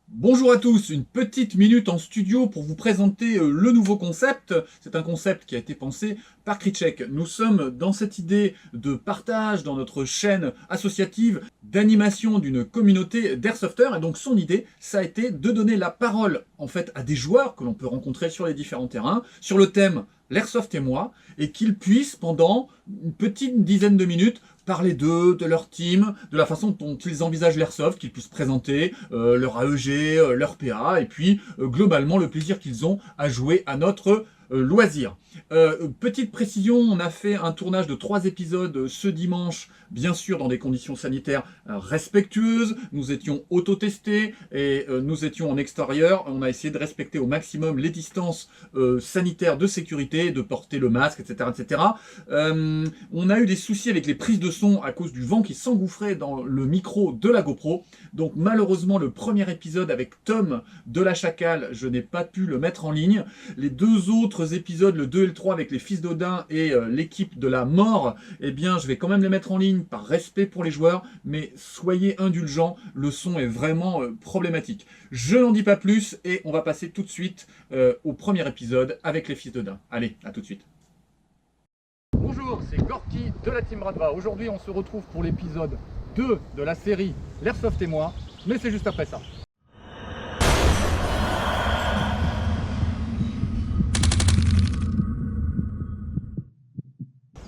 Bonjour à tous, une petite minute en studio pour vous présenter le nouveau concept. C'est un concept qui a été pensé par Kritchek. Nous sommes dans cette idée de partage dans notre chaîne associative d'animation d'une communauté d'airsofters. Et donc son idée, ça a été de donner la parole en fait à des joueurs que l'on peut rencontrer sur les différents terrains, sur le thème l'airsoft et moi, et qu'ils puissent pendant une petite dizaine de minutes parler d'eux, de leur team, de la façon dont ils envisagent l'airsoft, qu'ils puissent présenter leur AEG, leur PA, et puis globalement le plaisir qu'ils ont à jouer à notre loisir. Petite précision, on a fait un tournage de 3 épisodes ce dimanche, bien sûr dans des conditions sanitaires respectueuses. Nous étions auto-testés et nous étions en extérieur. On a essayé de respecter au maximum les distances sanitaires de sécurité, de porter le masque, etc. etc. On a eu des soucis avec les prises de son à cause du vent qui s'engouffrait dans le micro de la GoPro. Donc malheureusement, le premier épisode avec Tom de la Chacal, je n'ai pas pu le mettre en ligne. Les 2 autres épisodes, le 2 et le 3 avec les fils d'Odin et l'équipe de la mort, eh bien je vais quand même les mettre en ligne par respect pour les joueurs, mais soyez indulgents, le son est vraiment problématique. Je n'en dis pas plus et on va passer tout de suite au premier épisode avec les fils d'Odin. Allez, à tout de suite. Bonjour, c'est Gorky de la Team Radva. Aujourd'hui, on se retrouve pour l'épisode 2 de la série L'Airsoft et moi, mais c'est juste après ça.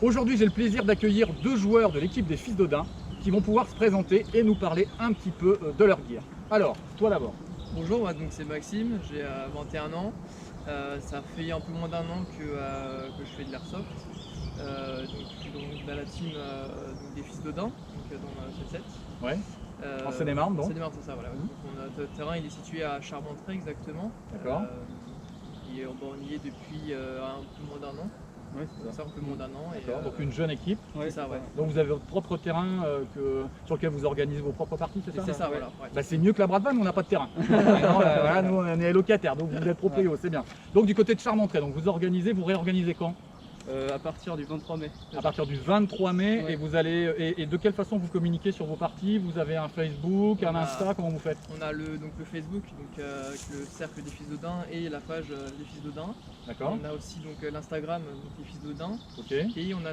Aujourd'hui, j'ai le plaisir d'accueillir 2 joueurs de l'équipe des Fils d'Odin qui vont pouvoir se présenter et nous parler un petit peu de leur gear. Alors, toi d'abord. Bonjour, moi, donc c'est Maxime, j'ai 21 ans. Ça fait un peu moins d'un an que je fais de l'airsoft. Je suis donc dans la team donc des Fils d'Odin, donc dans 7-7. Ouais. En Seine-et-Marne, donc. Seine-et-Marne, c'est ça, voilà. Donc, notre terrain il est situé à Charmentré exactement. D'accord. On y est depuis un peu moins d'un an. Oui, c'est ça, un peu moins d'un an. Donc une jeune équipe. C'est ça, ouais. Donc vous avez votre propre terrain sur lequel vous organisez vos propres parties, c'est ça? C'est ça, voilà. Ouais. Bah, c'est mieux que la Bradvan, mais on n'a pas de terrain. Voilà, nous on est locataires, donc vous êtes proprio, c'est bien. Donc du côté de Charmentré, donc vous organisez, vous réorganisez quand? À partir du 23 mai. À partir du 23 mai, ouais. Et vous allez et de quelle façon vous communiquez sur vos parties? Vous avez un Facebook, un Insta, comment vous faites? On a le Facebook, donc avec le cercle des Fils d'Odin et la page des Fils d'Odin. D'accord. On a aussi donc l'Instagram des Fils d'Odin. Ok. Et on a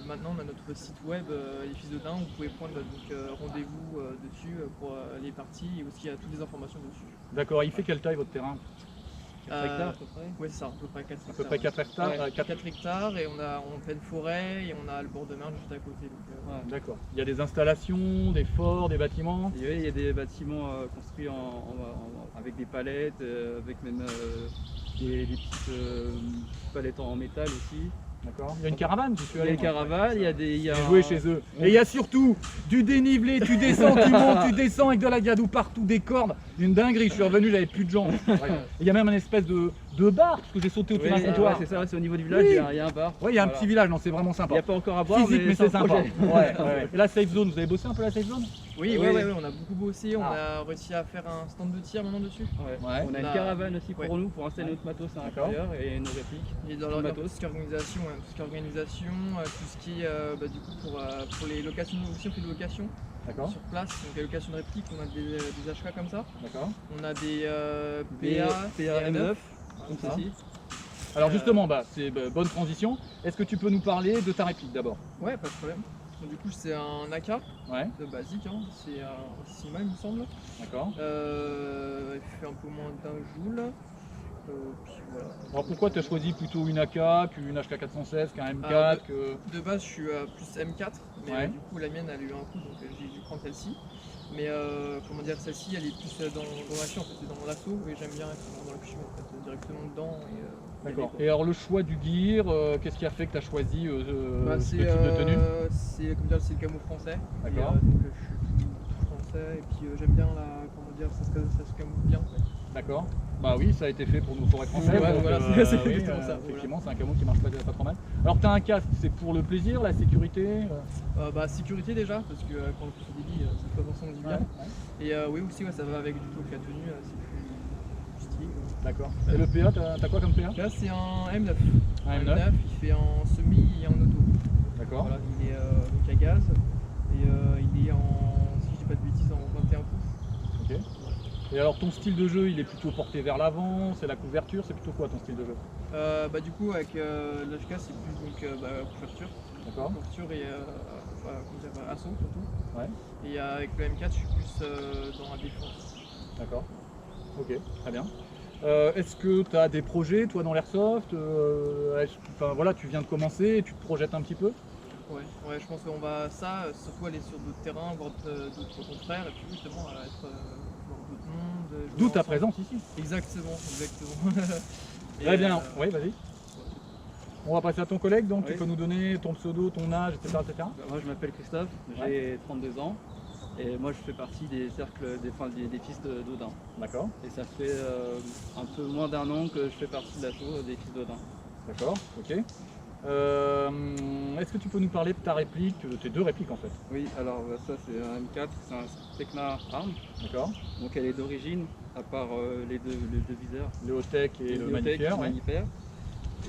maintenant on a notre site web les Fils d'Odin où vous pouvez prendre rendez-vous dessus pour les parties et aussi il y a toutes les informations dessus. D'accord. Il fait quelle taille votre terrain? 4 hectares à peu près. Oui, c'est ça, à peu près 4 hectares. À peu près 4 hectares. Ouais, 4 hectares et on a en pleine forêt et on a le bord de mer juste à côté. D'accord. Il y a des installations, des forts, des bâtiments? Et oui, il y a des bâtiments construits avec des palettes, avec même des petites palettes en métal aussi. D'accord. Il y a une caravane, tu Il y a des caravanes, il y a des... jouer chez eux. Et il y a surtout du dénivelé, tu descends, tu montes, tu descends avec de la gadoue partout, des cordes, une dinguerie. Je suis revenu, j'avais plus de jambes. Il y a même un espèce de bar, parce que j'ai sauté au-dessus d'un comptoir. C'est ça, c'est au niveau du village, Oui. il y a un bar. Oui, il y a un petit village, non, c'est vraiment sympa. Il n'y a pas encore à boire, physique, mais c'est sympa. Ouais. Et la safe zone, vous avez bossé un peu la safe zone? Oui, on a beaucoup bossé, on a réussi à faire un stand de tir maintenant dessus. On a une caravane aussi pour nous, pour installer notre matos à l'intérieur et nos répliques. Et dans leur matos, tout ce qui est organisation, tout ce qui est du coup pour les locations, aussi on fait des locations sur place, donc les locations de répliques, on a des HK comme ça. D'accord. On a des PA M9 aussi. Alors justement, c'est bonne transition. Est-ce que tu peux nous parler de ta réplique d'abord? Ouais, pas de problème. Donc, du coup, c'est un AK de basique, hein. C'est un Sigma, il me semble. D'accord. Il fait un peu moins d'un joule. Puis voilà. Alors pourquoi tu as choisi plutôt une AK qu'une HK416, qu'un M4 De base, je suis plus M4, mais du coup, la mienne, elle a eu un coup, donc j'ai dû prendre celle-ci. Mais comment dire, celle-ci, elle est plus dans l'action, en fait, c'est dans mon assaut, et j'aime bien être dans l'action, en fait, directement dedans. D'accord. Et alors le choix du gear, qu'est-ce qui a fait que tu as choisi ce type de tenue? C'est le camo français. D'accord. Donc je suis tout français, et puis j'aime bien ça se camoufle bien. En fait. D'accord. Bah oui, ça a été fait pour nos forêts françaises. Ouais, donc, voilà, c'est exactement ça. Effectivement, c'est un camo qui marche pas trop mal. Alors tu as un casque, c'est pour le plaisir, la sécurité? Sécurité déjà, parce que quand on se débit, c'est pas forcément du bien. Et oui aussi, ça va avec du tout avec la tenue, c'est plus stylé. D'accord. Et le PA, t'as quoi comme PA? Là c'est un M9. Un M9, il fait en semi et en auto. D'accord. Voilà, il est donc à gaz et il est en, si je dis pas de bêtises, en 21 pouces. Ok. Et alors ton style de jeu, il est plutôt porté vers l'avant, c'est la couverture, c'est plutôt quoi ton style de jeu? Du coup avec l'HK c'est plus donc couverture. D'accord. Couverture et comment dire, assaut surtout. Ouais. Et avec le M4 je suis plus dans la défense. D'accord. Ok, très bien. Est-ce que tu as des projets, toi, dans l'airsoft? Enfin, voilà, tu viens de commencer, tu te projettes un petit peu? Ouais, je pense qu'on va surtout aller sur d'autres terrains, voir d'autres confrères et puis justement être voir d'autres mondes. jouer D'où ta ensemble. présence ici. Exactement. Et, Très bien, oui, vas-y. On va passer à ton collègue, donc Oui. tu peux nous donner ton pseudo, ton âge, etc. etc. Moi je m'appelle Christophe, j'ai 32 ans et moi je fais partie des cercles des fils d'Odin. D'accord, Et ça fait un peu moins d'un an que je fais partie de l'assaut des fils d'Odin. d'accord, ok. Est-ce que tu peux nous parler de ta réplique, de tes deux répliques en fait? Oui, alors ça c'est un M4, c'est un Tecna Arm. D'accord. Donc elle est d'origine, à part les deux viseurs. Le haut-tech et le magnifier, ouais.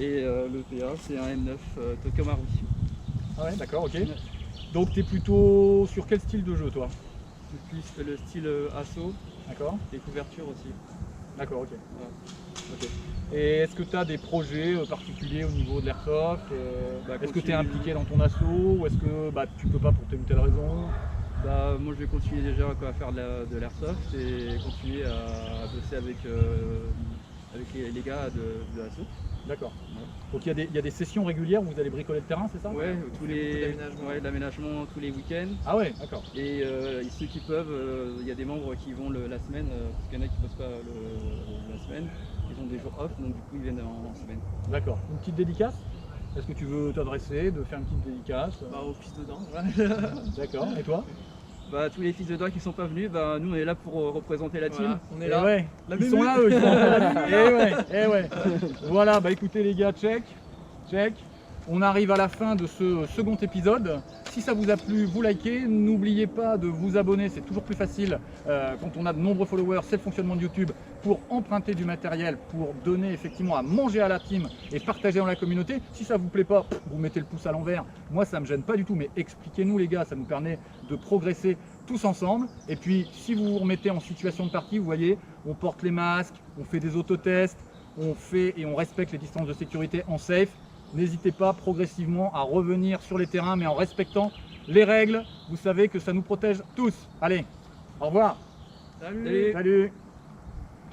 Et le PA c'est un M9 Tokyo Marui. Ah ouais, d'accord, ok. Donc tu es plutôt sur quel style de jeu, toi? Plus le style assaut D'accord. et couverture aussi. D'accord, ok. Voilà. Ok. Et est-ce que tu as des projets particuliers au niveau de l'airsoft? Est-ce que tu es impliqué dans ton asso ou est-ce que tu peux pas pour telle ou telle raison? Moi je vais continuer déjà à faire de l'airsoft et continuer à bosser avec les gars de l'assaut. D'accord. Donc il y a des sessions régulières où vous allez bricoler le terrain, c'est ça? Ouais, beaucoup d'aménagement. l'aménagement tous les week-ends. Ah ouais, d'accord. Et ceux qui peuvent, il y a des membres qui vont la semaine, parce qu'il y en a qui ne bossent pas la semaine, ils ont des jours off, donc du coup ils viennent en semaine. D'accord. Une petite dédicace? Est-ce que tu veux t'adresser, de faire une petite dédicace? Au fils dedans, voilà. D'accord. Et toi? Tous les fils de doigts qui sont pas venus, nous on est là pour représenter la team. Voilà, on est Eh là. ouais, La ils même sont lutte. là eux, ils sont là. Eh ouais. Voilà, écoutez les gars, check. On arrive à la fin de ce second épisode. Si ça vous a plu, vous likez. N'oubliez pas de vous abonner, c'est toujours plus facile quand on a de nombreux followers. C'est le fonctionnement de YouTube pour emprunter du matériel, pour donner effectivement à manger à la team et partager dans la communauté. Si ça vous plaît pas, vous mettez le pouce à l'envers. Moi, ça me gêne pas du tout, mais expliquez-nous les gars, ça nous permet de progresser tous ensemble. Et puis, si vous vous remettez en situation de partie, vous voyez, on porte les masques, on fait des autotests, on fait et on respecte les distances de sécurité en safe. N'hésitez pas progressivement à revenir sur les terrains, mais en respectant les règles. Vous savez que ça nous protège tous. Allez, au revoir. Salut. Salut.